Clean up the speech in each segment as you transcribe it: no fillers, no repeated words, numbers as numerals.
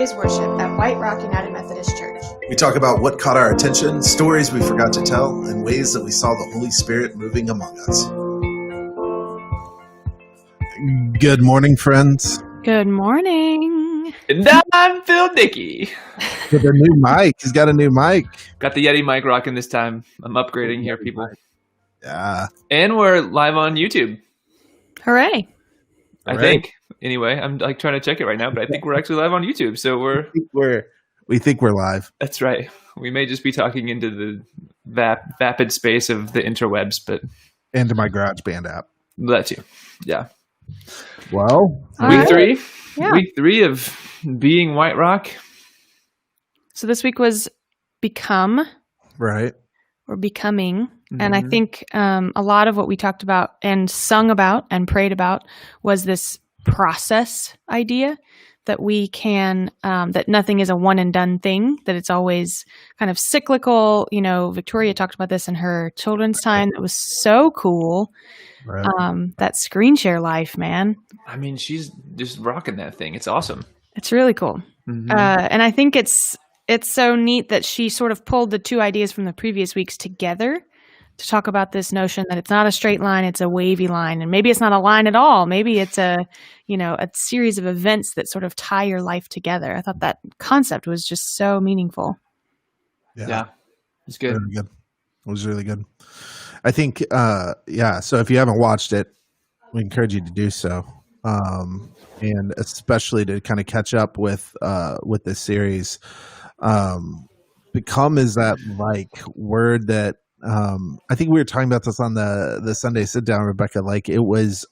Praise worship at White Rock United Methodist Church. We talk about what caught our attention, stories we forgot to tell, and ways that we saw the Holy Spirit moving among us. Good morning, friends. Good morning. And I'm Phil Dickey. With a new mic. He's got a new mic. Got the Yeti mic rocking this time. I'm upgrading here, people. Yeah. And we're live on YouTube. Hooray. I think. Anyway, I'm like trying to check it right now, but I think we're actually live on YouTube. So we think we're live. That's right. We may just be talking into the vapid space of the interwebs, but And to my GarageBand app. that's you. Yeah. Well, Week three. Yeah. Week 3 of being White Rock. So this week was become right. or becoming. And I think a lot of what we talked about and sung about and prayed about was this process idea that we can, that nothing is a one and done thing, that it's always kind of cyclical. You know, Victoria talked about this in her children's time. That was so cool. Right. That screen share life, man. I mean, she's just rocking that thing. It's awesome. It's really cool. Mhm. And I think it's so neat that she sort of pulled the two ideas from the previous weeks together to talk about this notion that it's not a straight line, it's a wavy line. And maybe it's not a line at all. Maybe it's a series of events that sort of tie your life together. I thought that concept was just so meaningful. Yeah. It's good. Really good. It was really good. I think, so if you haven't watched it, we encourage you to do so. And especially to kind of catch up with this series. Become is that like word that, I think we were talking about this on the Sunday sit down, Rebecca, like it was,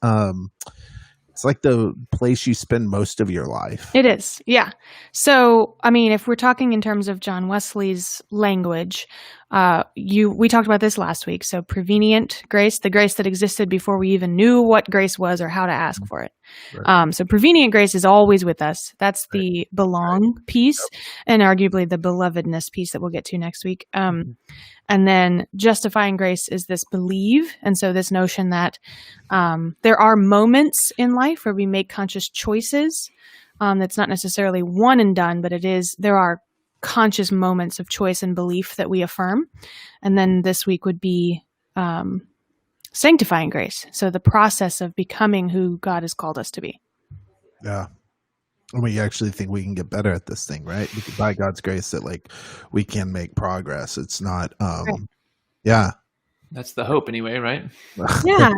it's like the place you spend most of your life. It is. Yeah. So, I mean, if we're talking in terms of John Wesley's language, we talked about this last week. So prevenient grace, the grace that existed before we even knew what grace was or how to ask for it. Right. So prevenient grace is always with us. That's the belong piece and arguably the belovedness piece that we'll get to next week. And then justifying grace is this believe. And so this notion that there are moments in life where we make conscious choices. That's not necessarily one and done, but there are conscious moments of choice and belief that we affirm. And then this week would be sanctifying grace. So the process of becoming who God has called us to be. Yeah. And we actually think we can get better at this thing, right? By God's grace that like we can make progress. It's not, right. Yeah. That's the hope anyway, right? Yeah.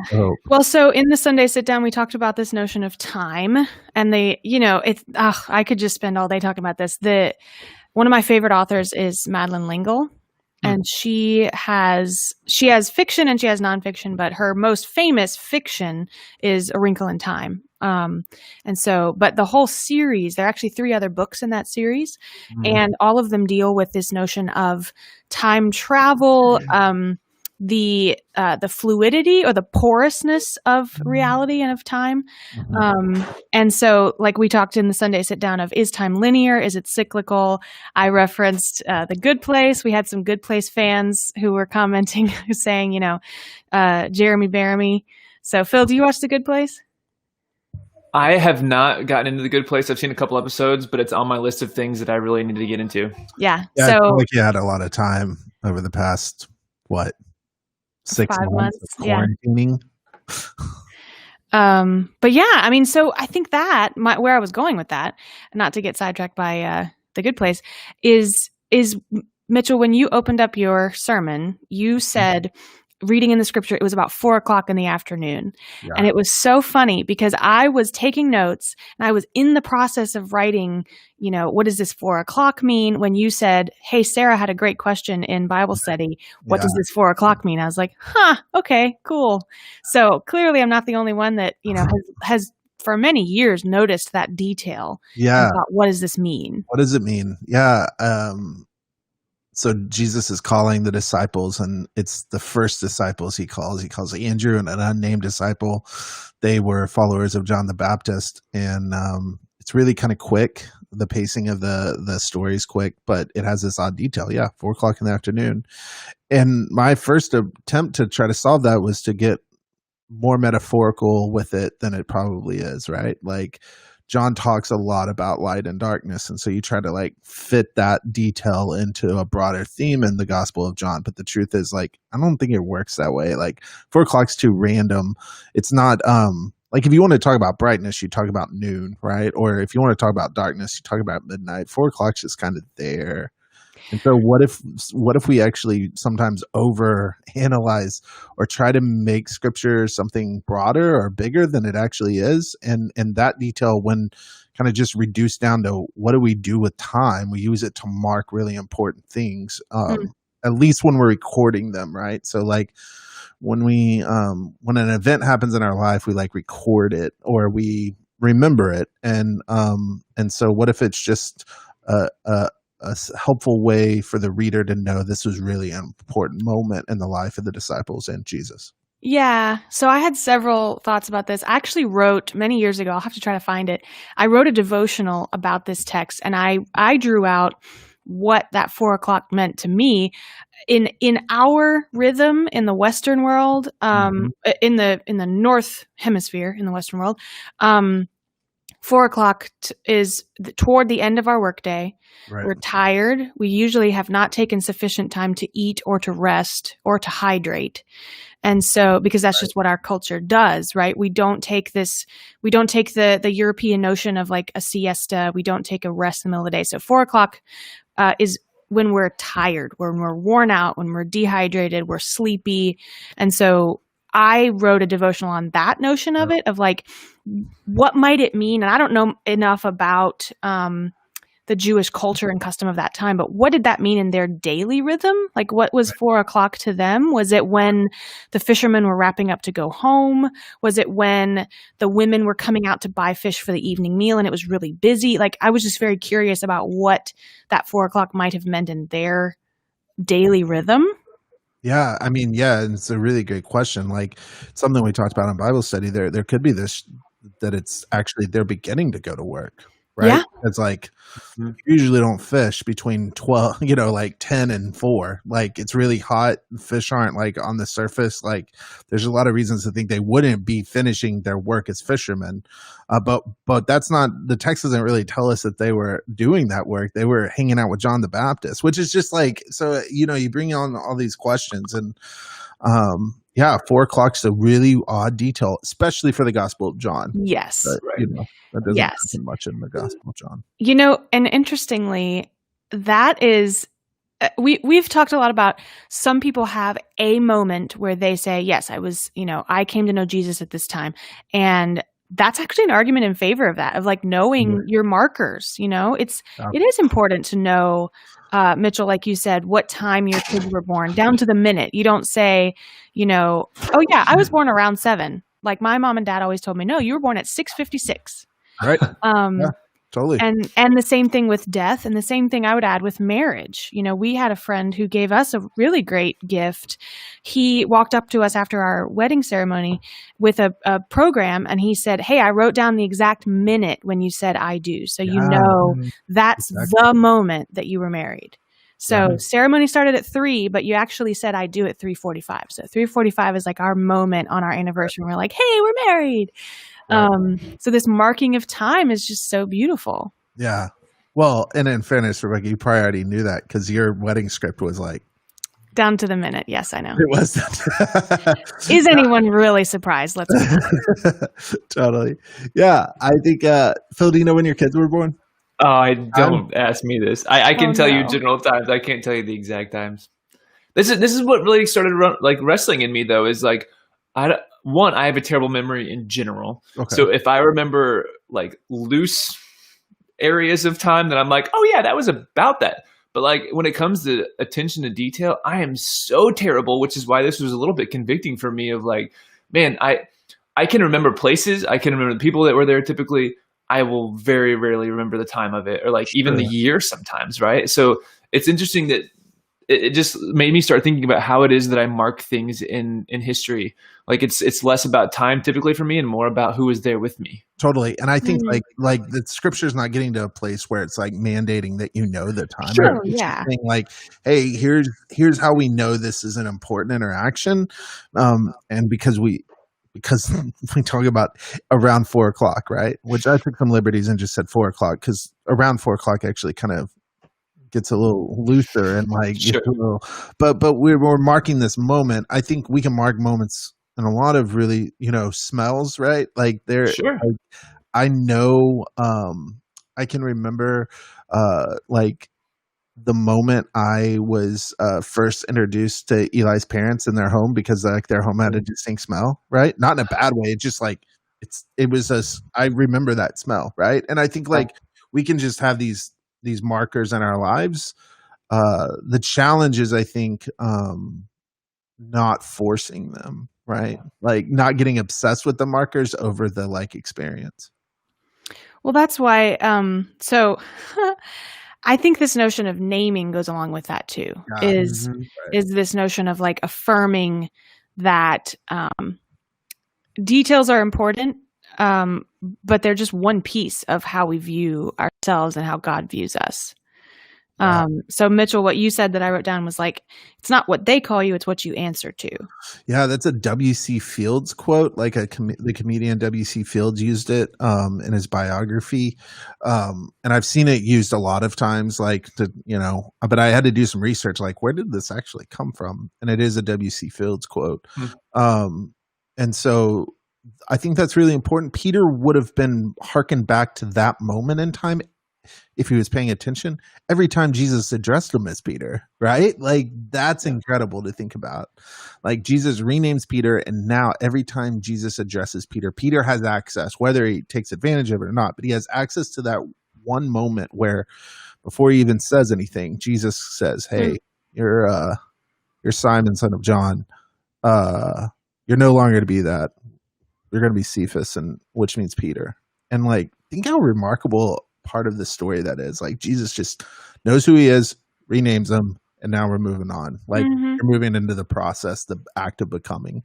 Well, so in the Sunday sit down, we talked about this notion of time and I could just spend all day talking about this. One of my favorite authors is Madeleine L'Engle. And she has fiction and she has nonfiction, but her most famous fiction is A Wrinkle in Time. But the whole series, there are actually 3 other books in that series, and all of them deal with this notion of time travel, the fluidity or the porousness of reality and of time. And so like we talked in the Sunday sit down of, is time linear? Is it cyclical? I referenced The Good Place. We had some Good Place fans who were commenting, saying, Jeremy Bearimy. So Phil, do you watch The Good Place? I have not gotten into The Good Place. I've seen a couple episodes, but it's on my list of things that I really need to get into. Yeah. So I feel like you had a lot of time over the past, 6 months of quarantining. But yeah, I mean, so I think that where I was going with that, not to get sidetracked by The Good Place, is Mitchell, when you opened up your sermon, you said, reading in the scripture, it was about 4:00 in the afternoon. Yeah. And it was so funny because I was taking notes and I was in the process of writing, what does this 4:00 mean? When you said, hey, Sarah had a great question in Bible study. What does this 4:00 mean? I was like, okay, cool. So clearly I'm not the only one that, has for many years noticed that detail. Yeah. Thought, what does this mean? What does it mean? Yeah. So Jesus is calling the disciples, and it's the first disciples he calls. He calls Andrew and an unnamed disciple. They were followers of John the Baptist, and it's really kind of quick. The pacing of the story is quick, but it has this odd detail. Yeah, 4:00 in the afternoon. And my first attempt to try to solve that was to get more metaphorical with it than it probably is, right? Like John talks a lot about light and darkness, and so you try to like fit that detail into a broader theme in the Gospel of John. But the truth is, like, I don't think it works that way. Like 4 o'clock's too random. It's not like if you want to talk about brightness, you talk about noon, right? Or if you want to talk about darkness, you talk about midnight. 4 o'clock's just kind of there. And so what if we actually sometimes over analyze or try to make scripture something broader or bigger than it actually is? And that detail, when kind of just reduced down to what do we do with time, we use it to mark really important things, at least when we're recording them, right? So like when when an event happens in our life, we like record it or we remember it. And so what if it's just a helpful way for the reader to know this was really an important moment in the life of the disciples and Jesus? Yeah. So I had several thoughts about this. I actually wrote many years ago, I'll have to try to find it. I wrote a devotional about this text, and I drew out what that 4 o'clock meant to me in our rhythm in the Western world, in the North Hemisphere, in the Western world. 4 o'clock is toward the end of our workday. Right. We're tired. We usually have not taken sufficient time to eat or to rest or to hydrate. And so, because that's just what our culture does, right? We don't take the European notion of like a siesta. We don't take a rest in the middle of the day. So 4 o'clock is when we're tired, when we're worn out, when we're dehydrated, we're sleepy. And so I wrote a devotional on that notion of it, of like, what might it mean? And I don't know enough about the Jewish culture and custom of that time, but what did that mean in their daily rhythm? Like, what was 4 o'clock to them? Was it when the fishermen were wrapping up to go home? Was it when the women were coming out to buy fish for the evening meal and it was really busy? Like, I was just very curious about what that 4 o'clock might have meant in their daily rhythm. Yeah, I mean, yeah, and it's a really great question. Like something we talked about in Bible study, there could be this that it's actually they're beginning to go to work, right? Yeah. It's like you usually don't fish between 12, like 10 and 4. Like it's really hot. Fish aren't like on the surface. Like there's a lot of reasons to think they wouldn't be finishing their work as fishermen. But that's not, the text doesn't really tell us that they were doing that work. They were hanging out with John the Baptist, which is just like, so, you bring on all these questions and, 4 o'clock's a really odd detail, especially for the Gospel of John. Yes. But, that doesn't happen much in the Gospel of John. And interestingly, that is, we've talked a lot about some people have a moment where they say, yes, I came to know Jesus at this time. And that's actually an argument in favor of that, of like knowing your markers. It is important to know, Mitchell, like you said, what time your kids were born, down to the minute. You don't say, oh yeah, I was born around 7. Like my mom and dad always told me, no, you were born at 6:56. Right. Yeah, totally. And the same thing with death, and the same thing I would add with marriage. We had a friend who gave us a really great gift. He walked up to us after our wedding ceremony with a program, and he said, hey, I wrote down the exact minute when you said I do. So that's exactly the moment that you were married. So ceremony started at 3, but you actually said I do at 3:45. So 3:45 is like our moment on our anniversary. We're like, hey, we're married. So this marking of time is just so beautiful. Yeah. Well, and in fairness, Rebecca, you probably already knew that because your wedding script was like down to the minute. Yes, I know. It was. Is anyone really surprised? Let's Totally. Yeah. I think, Phil, do you know when your kids were born? Oh, don't ask me this. I can tell you general times. I can't tell you the exact times. This is what really started wrestling in me, though, is like, I have a terrible memory in general. Okay. So if I remember like loose areas of time, then I'm like, oh yeah, that was about that. But like when it comes to attention to detail, I am so terrible, which is why this was a little bit convicting for me of like, man, I can remember places. I can remember the people that were there typically. I will very rarely remember the time of it or like even the year sometimes. Right. So it's interesting that it just made me start thinking about how it is that I mark things in history. Like it's less about time typically for me and more about who is there with me. Totally. And I think like the scripture's not getting to a place where it's like mandating that the time. Sure, it's saying like, hey, here's how we know this is an important interaction. And because because we talk about around 4:00, right? Which I took some liberties and just said 4:00 because around 4:00 actually kind of gets a little looser and like Sure. but we're marking this moment. I think we can mark moments in a lot of really, smells, right? Like Sure. like, I know, I can remember, like the moment I was first introduced to Eli's parents in their home because like their home had a distinct smell, right? Not in a bad way. It just like I remember that smell, right? And I think like we can just have these markers in our lives. The challenge is, I think, not forcing them, right? Like not getting obsessed with the markers over the like experience. Well, that's why. So I think this notion of naming goes along with that too. Yeah. Is this notion of like affirming that details are important, but they're just one piece of how we view ourselves and how God views us. So Mitchell, what you said that I wrote down was like, it's not what they call you, it's what you answer to. Yeah, that's a W.C. Fields quote. Like the comedian W.C. Fields used it in his biography, and I've seen it used a lot of times. Like but I had to do some research. Like, where did this actually come from? And it is a W.C. Fields quote. And so I think that's really important. Peter would have been harkened back to that moment in time if he was paying attention every time Jesus addressed him as Peter, right? Like that's incredible to think about. Like Jesus renames Peter, and now every time Jesus addresses Peter, Peter has access, whether he takes advantage of it or not, but he has access to that one moment where before he even says anything, Jesus says, "Hey, you're Simon, son of John. You're no longer to be that. You're going to be Cephas," and which means Peter. And like, think how remarkable part of the story that is. Like Jesus just knows who he is, renames him, and now we're moving on. Like you're moving into the process, the act of becoming.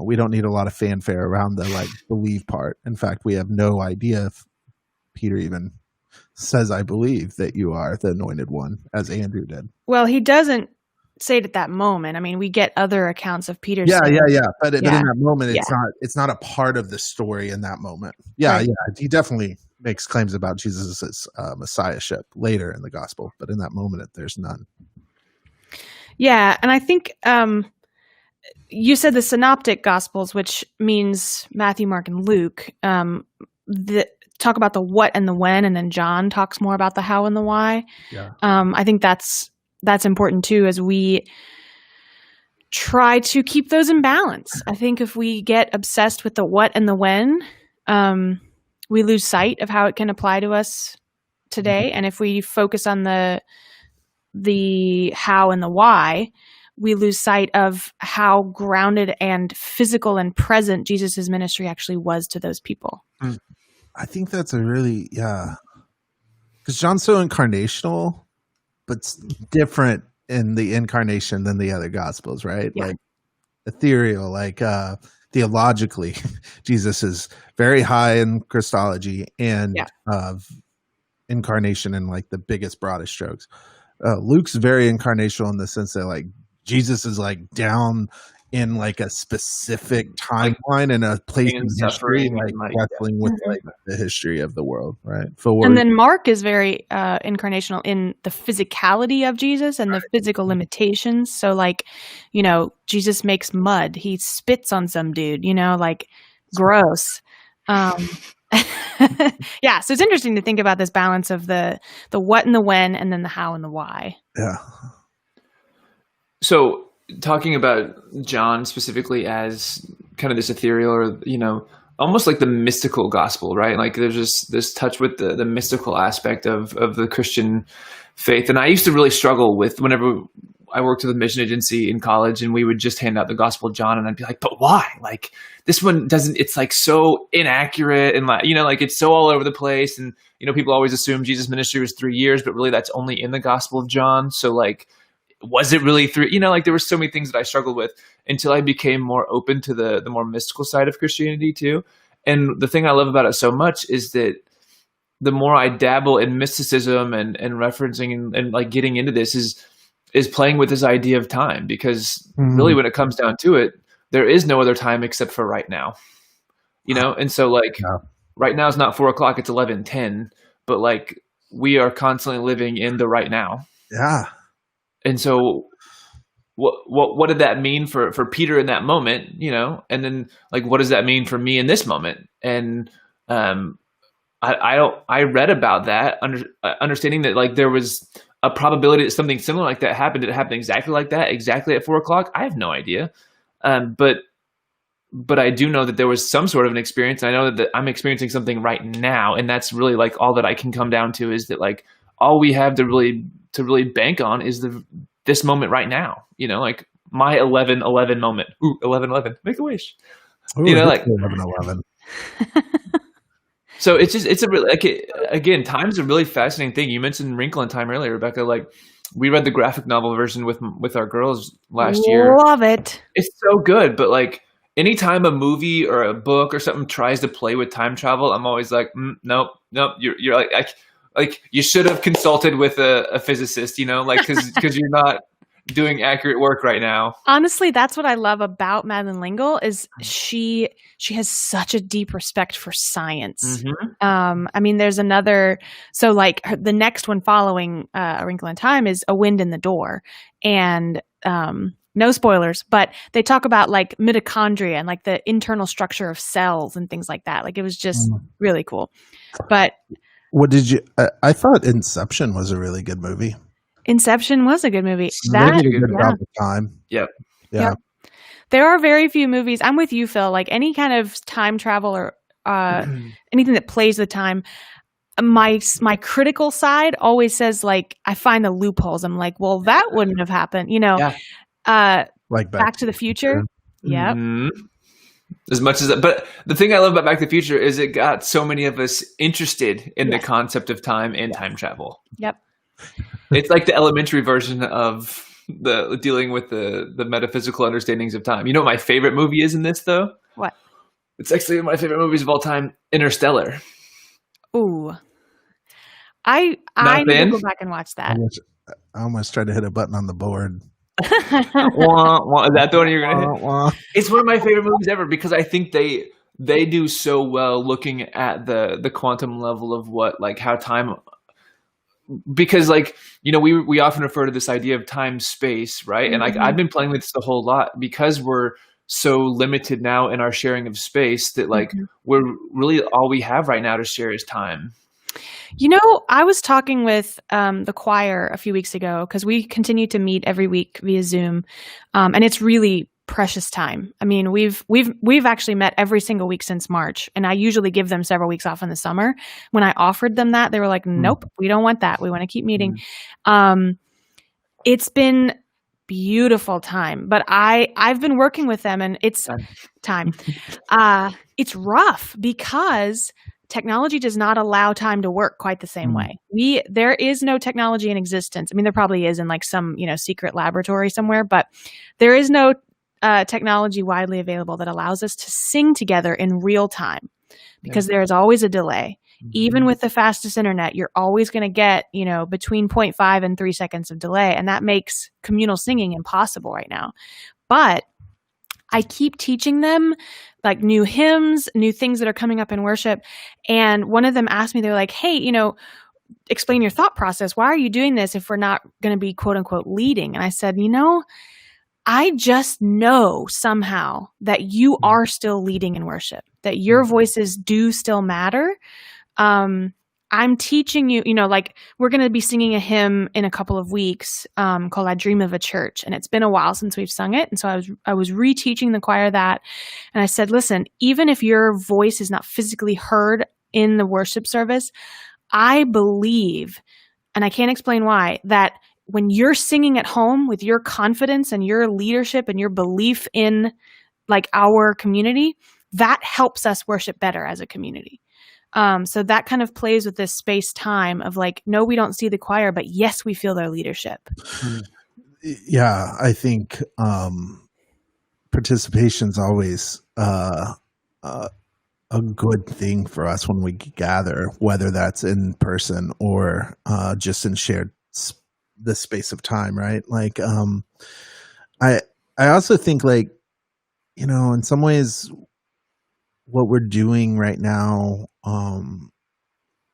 We don't need a lot of fanfare around the like believe part. In fact, we have no idea if Peter even says, "I believe that you are the anointed one," as Andrew did. Well, he doesn't say it at that moment. I mean, we get other accounts of Peter. Yeah. But in that moment, it's not a part of the story in that moment. Yeah. He definitely makes claims about Jesus' messiahship later in the gospel, but in that moment, there's none. Yeah, and I think you said the synoptic gospels, which means Matthew, Mark, and Luke, talk about the what and the when, and then John talks more about the how and the why. Yeah. I think that's important too, as we try to keep those in balance. I think if we get obsessed with the what and the when, we lose sight of how it can apply to us today. And if we focus on the how and the why, we lose sight of how grounded and physical and present Jesus' ministry actually was to those people. I think that's a really, because John's so incarnational, but different in the incarnation than the other gospels, right? Yeah. Like ethereal, like theologically, Jesus is very high in Christology and incarnation in like the biggest, broadest strokes. Luke's very incarnational in the sense that like Jesus is like down in like a specific timeline and a place in history, like wrestling with like the history of the world, right? And then Mark is very incarnational in the physicality of Jesus and the physical limitations. So like, Jesus makes mud. He spits on some dude, like gross. Yeah. So it's interesting to think about this balance of the what and the when, and then the how and the why. Yeah. So talking about John specifically as kind of this ethereal or, almost like the mystical gospel, right? Like there's just this touch with the mystical aspect of the Christian faith. And I used to really struggle with whenever I worked with a mission agency in college and we would just hand out the Gospel of John and I'd be like, but why? Like this one doesn't, it's like so inaccurate and like, like it's so all over the place. And, people always assume Jesus' ministry was 3 years, but really that's only in the Gospel of John. So like, was it really 3? Like there were so many things that I struggled with until I became more open to the more mystical side of Christianity too. And the thing I love about it so much is that the more I dabble in mysticism and referencing and like getting into this is playing with this idea of time, because really when it comes down to it, there is no other time except for right now, And so like right now is not 4:00, it's 11:10, but like we are constantly living in the right now. Yeah. And so what did that mean for Peter in that moment, and then like, what does that mean for me in this moment? And I read about that, understanding that like there was a probability that something similar like that happened. Did it happen exactly like that, exactly at 4:00? I have no idea. But I do know that there was some sort of an experience. I know that I'm experiencing something right now, and that's really like all that I can come down to, is that like all we have to really bank on is this moment right now. Like my 11:11 moment. Ooh, 11:11. Make a wish. Ooh, like 11:11. So it's a really, again, time's a really fascinating thing. You mentioned Wrinkle in Time earlier, Rebecca. Like we read the graphic novel version with our girls last year. Love it. It's so good, but like anytime a movie or a book or something tries to play with time travel, I'm always like, nope. You're like you should have consulted with a physicist, like because you're not doing accurate work right now. Honestly, that's what I love about Madeleine L'Engle is she has such a deep respect for science. Mm-hmm. I mean, there's another, so like the next one following A Wrinkle in Time is A Wind in the Door, and no spoilers, but they talk about like mitochondria and like the internal structure of cells and things like that. Like it was just really cool. But what did you? I thought Inception was a really good movie. Inception was a good movie. About the time. Yep. Yeah. Yep. There are very few movies. I'm with you, Phil. Like any kind of time travel or anything that plays with time. My critical side always says like I find the loopholes. I'm like, well, that wouldn't have happened. Like Back to the Future. Yep. Mm-hmm. As much as that, but the thing I love about Back to the Future is it got so many of us interested in the concept of time and time travel. Yep. It's like the elementary version of the dealing with the metaphysical understandings of time. You know what my favorite movie is in this, though? What? It's actually one of my favorite movies of all time, Interstellar. Ooh. I need to go back and watch that. I almost tried to hit a button on the board. Is that the one you're gonna hit? It's one of my favorite movies ever because I think they do so well looking at the quantum level of what, like, how time, because like, we often refer to this idea of time space, right? And like I've been playing with this a whole lot because we're so limited now in our sharing of space that like we're really, all we have right now to share is time. I was talking with the choir a few weeks ago because we continue to meet every week via Zoom, and it's really precious time. I mean, we've actually met every single week since March, and I usually give them several weeks off in the summer. When I offered them that, they were like, "Nope, we don't want that. We want to keep meeting." It's been beautiful time, but I've been working with them, and it's time. It's rough because technology does not allow time to work quite the same way. There is no technology in existence. I mean, there probably is in like some, secret laboratory somewhere, but there is no technology widely available that allows us to sing together in real time because there is always a delay. Even with the fastest internet, you're always going to get, between 0.5 and 3 seconds of delay. And that makes communal singing impossible right now. But I keep teaching them like new hymns, new things that are coming up in worship. And one of them asked me, they're like, hey, explain your thought process. Why are you doing this if we're not going to be quote unquote leading? And I said, I just know somehow that you are still leading in worship, that your voices do still matter. I'm teaching you, like we're going to be singing a hymn in a couple of weeks called I Dream of a Church. And it's been a while since we've sung it. And so I was reteaching the choir that. And I said, listen, even if your voice is not physically heard in the worship service, I believe, and I can't explain why, that when you're singing at home with your confidence and your leadership and your belief in like our community, that helps us worship better as a community. So that kind of plays with this space time of like, no, we don't see the choir, but yes, we feel their leadership. Yeah, I think participation is always a good thing for us when we gather, whether that's in person or just in shared the space of time, right? Like, I also think like in some ways, what we're doing right now,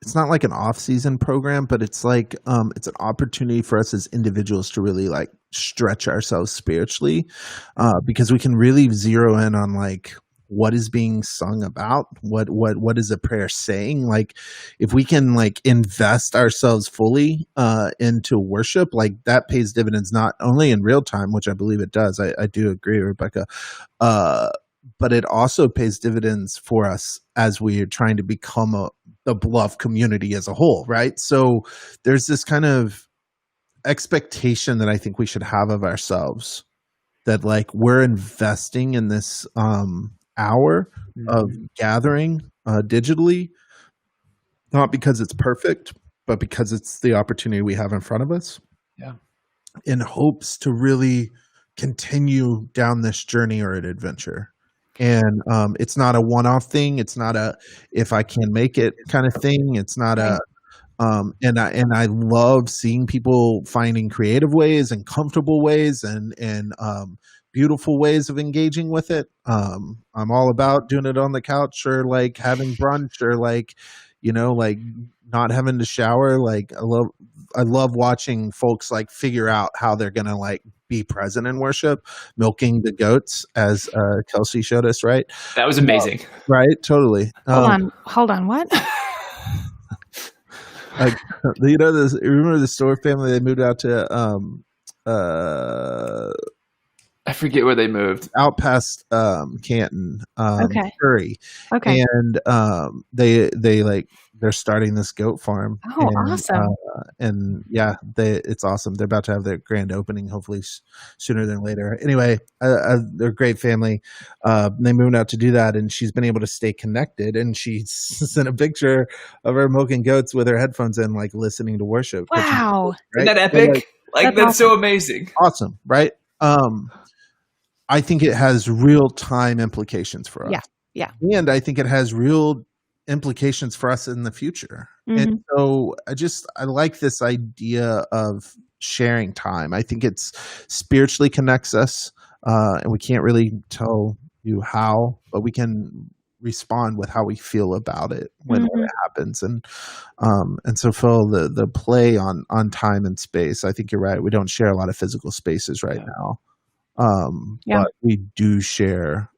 it's not like an off-season program, but it's like it's an opportunity for us as individuals to really like stretch ourselves spiritually, because we can really zero in on like what is being sung about, what is a prayer saying. Like if we can like invest ourselves fully into worship, like that pays dividends not only in real time, which I believe it does. I do agree, Rebecca. But it also pays dividends for us as we are trying to become the Bluff community as a whole, right? So there's this kind of expectation that I think we should have of ourselves, that like we're investing in this hour of gathering digitally, not because it's perfect, but because it's the opportunity we have in front of us. Yeah. In hopes to really continue down this journey or an adventure. And it's not a one-off thing. It's not a if I can make it kind of thing. It's not a and I love seeing people finding creative ways and comfortable ways and beautiful ways of engaging with it. I'm all about doing it on the couch or like having brunch or like like not having to shower. Like I love watching folks like figure out how they're gonna like be present in worship, milking the goats, as Kelsey showed us, right? That was amazing. Right? Totally. Hold on, what? Like, remember the Store family? They moved out to I forget where they moved. Out past Canton, Curry. Okay. And they like they're starting this goat farm. Oh, awesome. And yeah, it's awesome. They're about to have their grand opening, hopefully sooner than later. Anyway, they're a great family. They moved out to do that, and she's been able to stay connected. And she sent a picture of her milking goats with her headphones in, like listening to worship. Wow. Right? Isn't that epic? That's awesome. So amazing. Awesome, right? I think it has real time implications for us. Yeah. And I think it has real implications for us in the future. Mm-hmm. And so I like this idea of sharing time. I think it's spiritually connects us, and we can't really tell you how, but we can respond with how we feel about it when it happens. And so Phil, the play on time and space, I think you're right. We don't share a lot of physical spaces right now. But we do share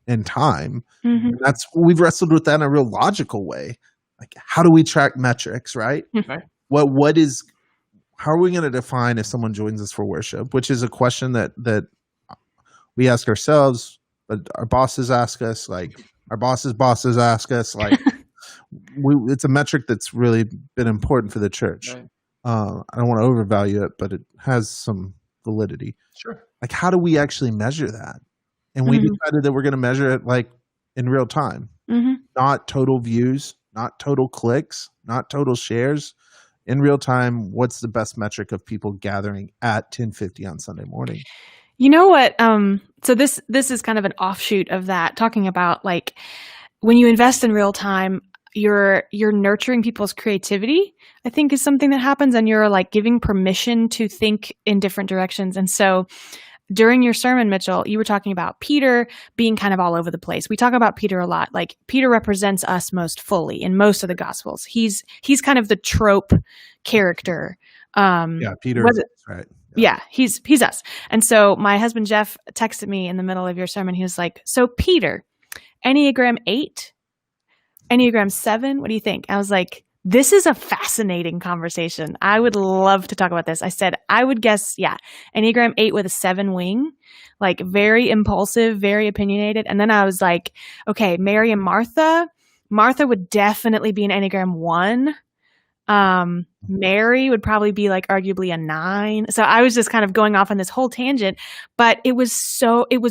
in time. And we've wrestled with that in a real logical way. Like, how do we track metrics, right? Right. How are we going to define if someone joins us for worship? Which is a question that we ask ourselves, but our bosses ask us, like our bosses ask us, like it's a metric that's really been important for the church. Right. I don't want to overvalue it, but it has some validity. Sure. Like, how do we actually measure that? And we decided that we're going to measure it like in real time, not total views, not total clicks, not total shares. In real time, what's the best metric of people gathering at 10:50 on Sunday morning? You know what? So this is kind of an offshoot of that, talking about like when you invest in real time, you're nurturing people's creativity, I think, is something that happens, and you're like giving permission to think in different directions. And so during your sermon, Mitchell, you were talking about Peter being kind of all over the place. We talk about Peter a lot. Like, Peter represents us most fully in most of the Gospels. He's kind of the trope character. Peter. Right. Yeah, he's us. And so my husband Jeff texted me in the middle of your sermon. He was like, "So Peter, Enneagram 8, Enneagram 7. What do you think?" I was like, "This is a fascinating conversation. I would love to talk about this." I said, "I would guess, Enneagram 8 with a 7 wing, like very impulsive, very opinionated." And then I was like, okay, Mary and Martha. Martha would definitely be an Enneagram 1. Mary would probably be like arguably a 9. So I was just kind of going off on this whole tangent, but it was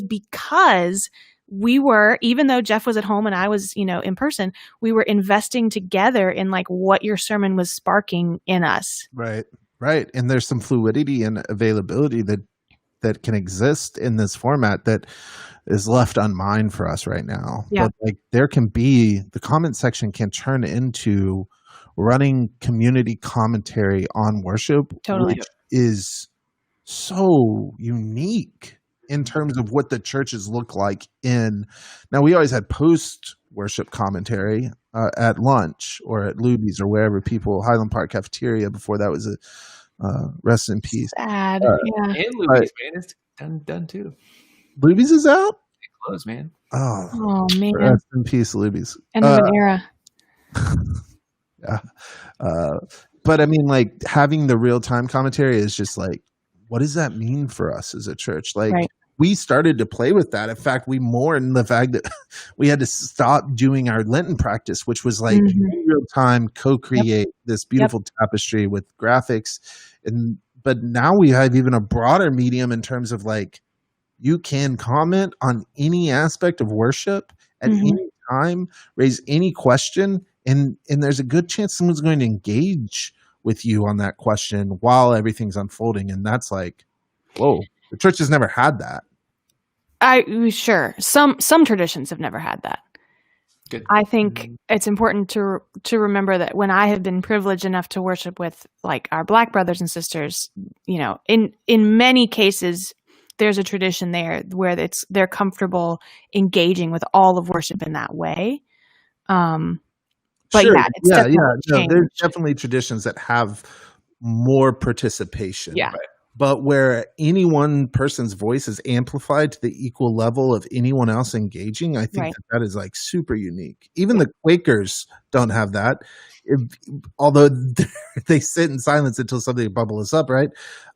because we were, even though Jeff was at home and I was, in person, we were investing together in like what your sermon was sparking in us. Right. Right. And there's some fluidity and availability that can exist in this format that is left unmined for us right now. Yeah. But like the comment section can turn into running community commentary on worship, Totally. which is so unique in terms of what the churches look like now we always had post worship commentary at lunch or at Luby's or wherever Highland Park cafeteria before that was rest in peace. Sad. Yeah. And Luby's, man, it's done too. Luby's is out? It closed, man. Oh man. Rest in peace, Luby's. End of an era. Yeah. But I mean, like, having the real-time commentary is just like, what does that mean for us as a church? Like, we started to play with that. In fact, we mourn the fact that we had to stop doing our Lenten practice, which was like real-time co-create this beautiful tapestry with graphics. But now we have even a broader medium in terms of like, you can comment on any aspect of worship at any time, raise any question, and there's a good chance someone's going to engage with you on that question while everything's unfolding. And that's like, whoa, the church has never had that. Sure. Some traditions have never had that. Good. I think it's important to remember that when I have been privileged enough to worship with like our Black brothers and sisters, you know, in many cases, there's a tradition there where they're comfortable engaging with all of worship in that way. But sure. it's definitely changed. There's definitely traditions that have more participation. Yeah. Right? But where any one person's voice is amplified to the equal level of anyone else engaging, I think that is like super unique. Even the Quakers don't have that, although they sit in silence until something bubbles up, right?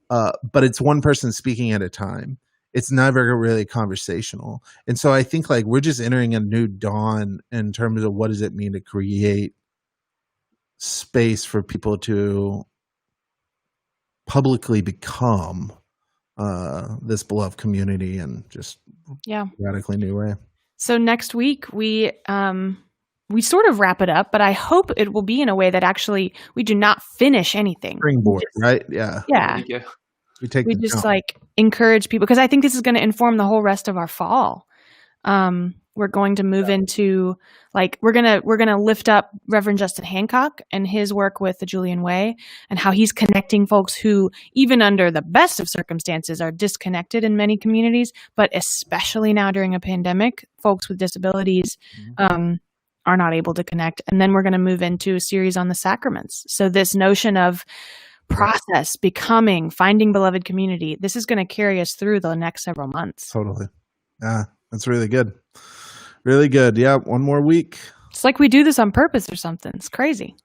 But it's one person speaking at a time. It's never really conversational. And so I think like we're just entering a new dawn in terms of what does it mean to create space for people to publicly become this beloved community in just radically new way. So next week we sort of wrap it up, but I hope it will be in a way that actually we do not finish anything. Springboard, right? Yeah. Yeah. We just like encourage people because I think this is going to inform the whole rest of our fall. We're going to move into like we're gonna lift up Reverend Justin Hancock and his work with the Julian Way and how he's connecting folks who even under the best of circumstances are disconnected in many communities, but especially now during a pandemic, folks with disabilities are not able to connect. And then we're going to move into a series on the sacraments. So this notion of process, becoming, finding beloved community, this is going to carry us through the next several months. Totally. Yeah, that's really good. Really good. Yeah, one more week. It's like we do this on purpose or something. It's crazy.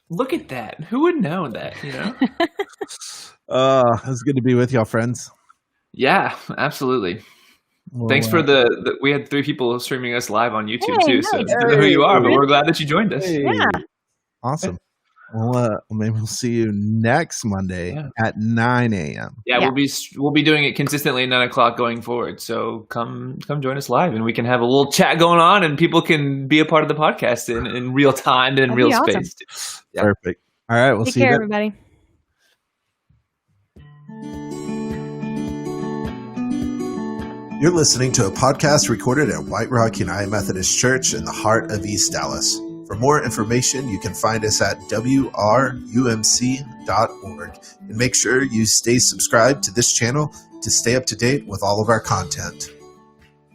Look at that. Who would know that, you know? It's good to be with y'all, friends. Yeah, absolutely. Well, thanks for we had 3 people streaming us live on YouTube too. So I don't know who you are, but we're glad that you joined us. Yeah. Awesome. Well, maybe we'll see you next Monday at 9 a.m. Yeah, we'll be doing it consistently at 9 o'clock going forward. So come join us live, and we can have a little chat going on, and people can be a part of the podcast in real time and in real space. Yeah. Perfect. All right, we'll see you. Take care, everybody. You're listening to a podcast recorded at White Rock United Methodist Church in the heart of East Dallas. For more information, you can find us at wrumc.org. And make sure you stay subscribed to this channel to stay up to date with all of our content.